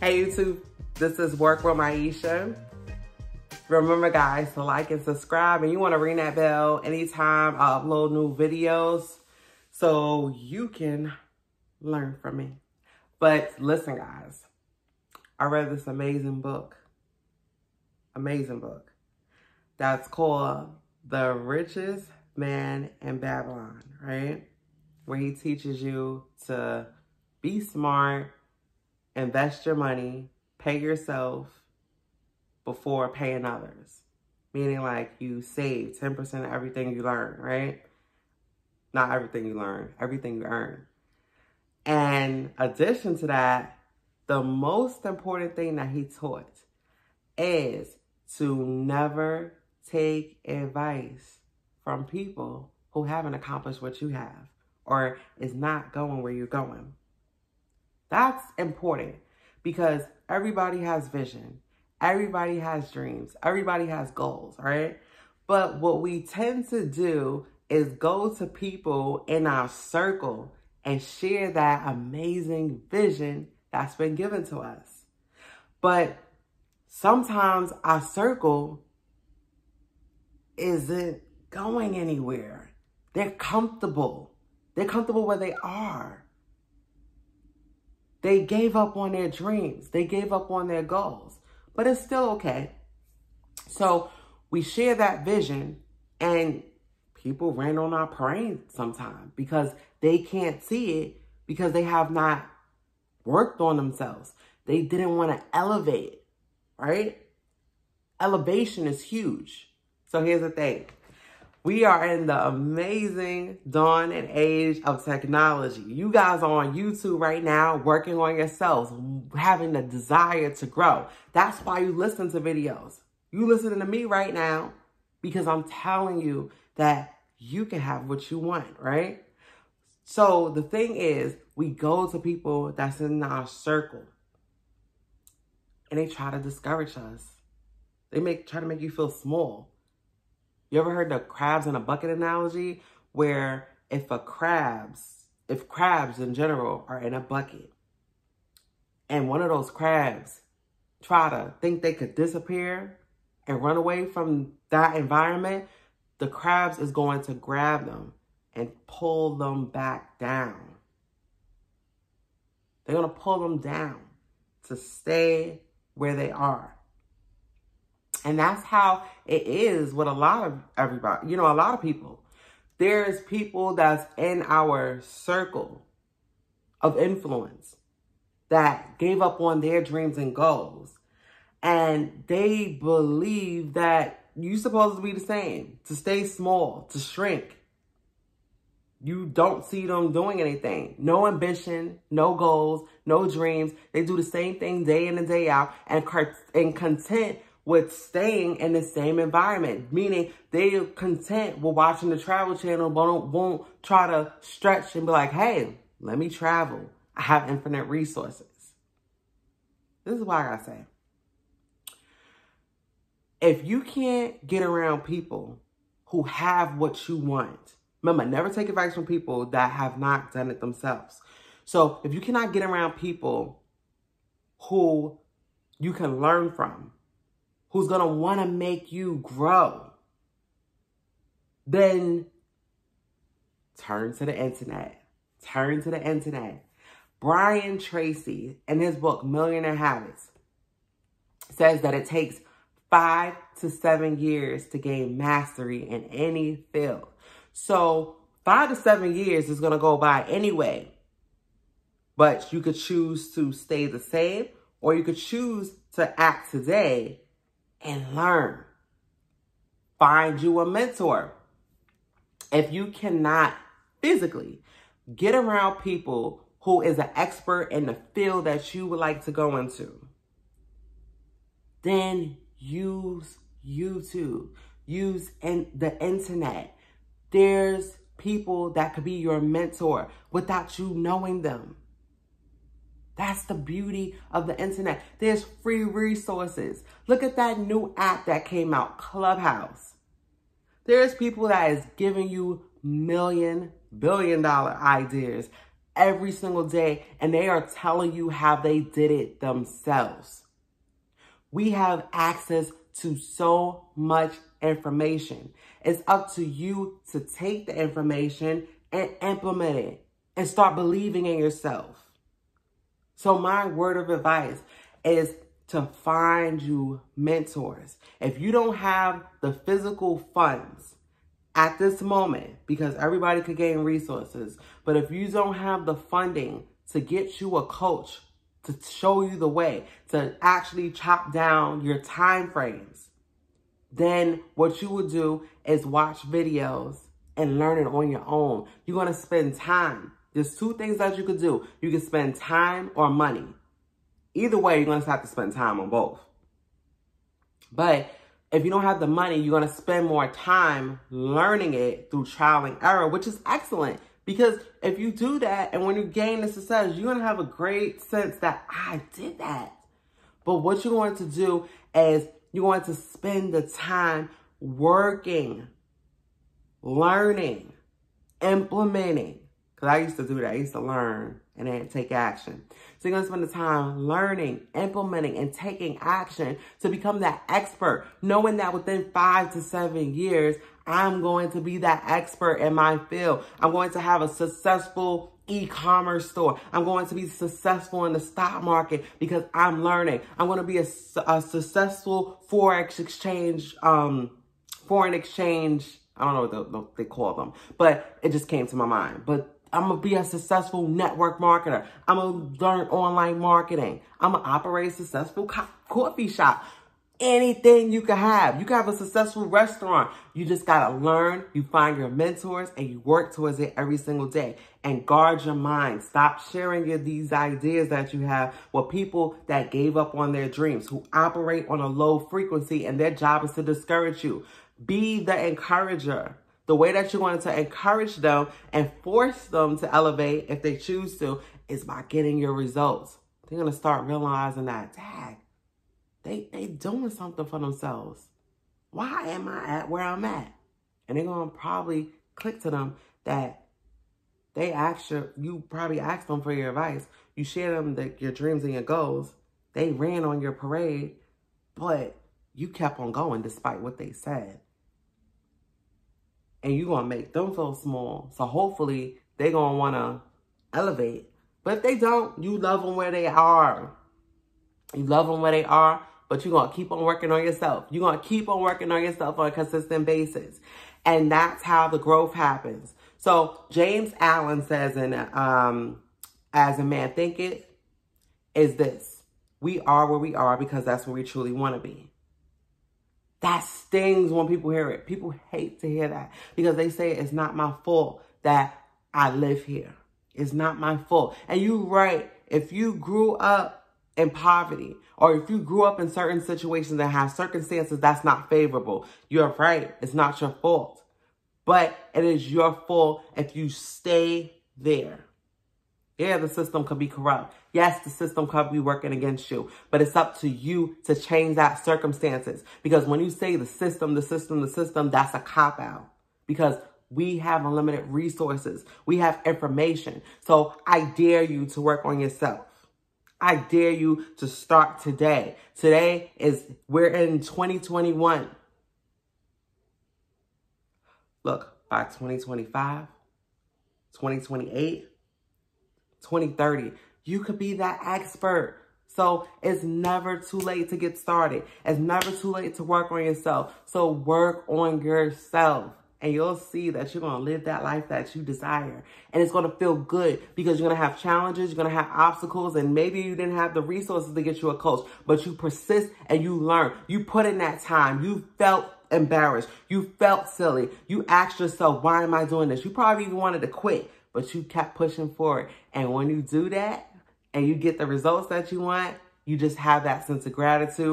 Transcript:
Hey YouTube, this is Work with Maisha. Remember guys to like and subscribe, and you want to ring that bell anytime I upload new videos so you can learn from me. But listen guys, I read this amazing book that's called The Richest Man in Babylon, right? Where he teaches you to be smart, invest your money, pay yourself before paying others. Meaning like you save 10% of everything you learn, right? Not everything you learn, everything you earn. And addition to that, the most important thing that he taught is to never take advice from people who haven't accomplished what you have or is not going where you're going. That's important because everybody has vision. Everybody has dreams. Everybody has goals, right? But what we tend to do is go to people in our circle and share that amazing vision that's been given to us. But sometimes our circle isn't going anywhere. They're comfortable. They're comfortable where they are. They gave up on their dreams. They gave up on their goals. But it's still okay. So we share that vision and people ran on our parade sometimes because they can't see it because they have not worked on themselves. They didn't want to elevate, right? Elevation is huge. So here's the thing. We are in the amazing dawn and age of technology. You guys are on YouTube right now, working on yourselves, having the desire to grow. That's why you listen to videos. You listening to me right now because I'm telling you that you can have what you want, right? So the thing is, we go to people that's in our circle and they try to discourage us. They try to make you feel small. You ever heard the crabs in a bucket analogy? Where if crabs in general are in a bucket and one of those crabs try to think they could disappear and run away from that environment, the crabs is going to grab them and pull them back down. They're going to pull them down to stay where they are. And that's how it is with a lot of everybody, a lot of people. There's people that's in our circle of influence that gave up on their dreams and goals. And they believe that you're supposed to be the same, to stay small, to shrink. You don't see them doing anything. No ambition, no goals, no dreams. They do the same thing day in and day out and content with staying in the same environment, meaning they're content with watching the Travel Channel, but won't try to stretch and be like, hey, let me travel. I have infinite resources. This is what I gotta say. If you can't get around people who have what you want, remember, never take advice from people that have not done it themselves. So if you cannot get around people who you can learn from, who's going to want to make you grow, then turn to the internet. Turn to the internet. Brian Tracy, in his book, Millionaire Habits, says that it takes 5 to 7 years to gain mastery in any field. So 5 to 7 years is going to go by anyway. But you could choose to stay the same, or you could choose to act today and learn. Find you a mentor. If you cannot physically get around people who is an expert in the field that you would like to go into, then use YouTube. Use the internet. There's people that could be your mentor without you knowing them. That's the beauty of the internet. There's free resources. Look at that new app that came out, Clubhouse. There's people that is giving you $1 billion ideas every single day, and they are telling you how they did it themselves. We have access to so much information. It's up to you to take the information and implement it and start believing in yourself. So my word of advice is to find you mentors. If you don't have the physical funds at this moment, because everybody could gain resources, but if you don't have the funding to get you a coach, to show you the way, to actually chop down your time frames, then what you would do is watch videos and learn it on your own. You're going to spend time. There's two things that you could do. You can spend time or money. Either way, you're going to have to spend time on both. But if you don't have the money, you're going to spend more time learning it through trial and error, which is excellent. Because if you do that, and when you gain the success, you're going to have a great sense that I did that. But what you're going to do is you're going to spend the time working, learning, implementing. Because I used to do that. I used to learn and then take action. So you're going to spend the time learning, implementing, and taking action to become that expert, knowing that within 5 to 7 years, I'm going to be that expert in my field. I'm going to have a successful e-commerce store. I'm going to be successful in the stock market because I'm learning. I'm going to be a successful foreign exchange, I don't know what they call them, but it just came to my mind. But I'm going to be a successful network marketer. I'm going to learn online marketing. I'm going to operate a successful coffee shop. Anything you can have. You can have a successful restaurant. You just got to learn. You find your mentors and you work towards it every single day. And guard your mind. Stop sharing these ideas that you have with people that gave up on their dreams, who operate on a low frequency and their job is to discourage you. Be the encourager. The way that you're going to encourage them and force them to elevate, if they choose to, is by getting your results. They're going to start realizing that, dang, they doing something for themselves. Why am I at where I'm at? And they're going to probably click to them that you probably asked them for your advice. You share them your dreams and your goals. They ran on your parade, but you kept on going despite what they said. And you're going to make them feel small. So hopefully they're going to want to elevate. But if they don't, you love them where they are. You love them where they are, but you're going to keep on working on yourself. You're going to keep on working on yourself on a consistent basis. And that's how the growth happens. So James Allen says As a Man Thinketh, is this: we are where we are because that's where we truly want to be. That stings when people hear it. People hate to hear that because they say it's not my fault that I live here. It's not my fault. And you're right. If you grew up in poverty, or if you grew up in certain situations that have circumstances that's not favorable, you're right. It's not your fault. But it is your fault if you stay there. Yeah, the system could be corrupt. Yes, the system could be working against you. But it's up to you to change that circumstances. Because when you say the system, that's a cop-out. Because we have unlimited resources. We have information. So I dare you to work on yourself. I dare you to start today. We're in 2021. Look, by 2025, 2028, 2030, you could be that expert. So it's never too late to get started. It's never too late to work on yourself. So work on yourself. And you'll see that you're going to live that life that you desire. And it's going to feel good because you're going to have challenges. You're going to have obstacles. And maybe you didn't have the resources to get you a coach. But you persist and you learn. You put in that time. You felt embarrassed. You felt silly. You asked yourself, why am I doing this? You probably even wanted to quit. But you kept pushing forward. And when you do that and you get the results that you want, you just have that sense of gratitude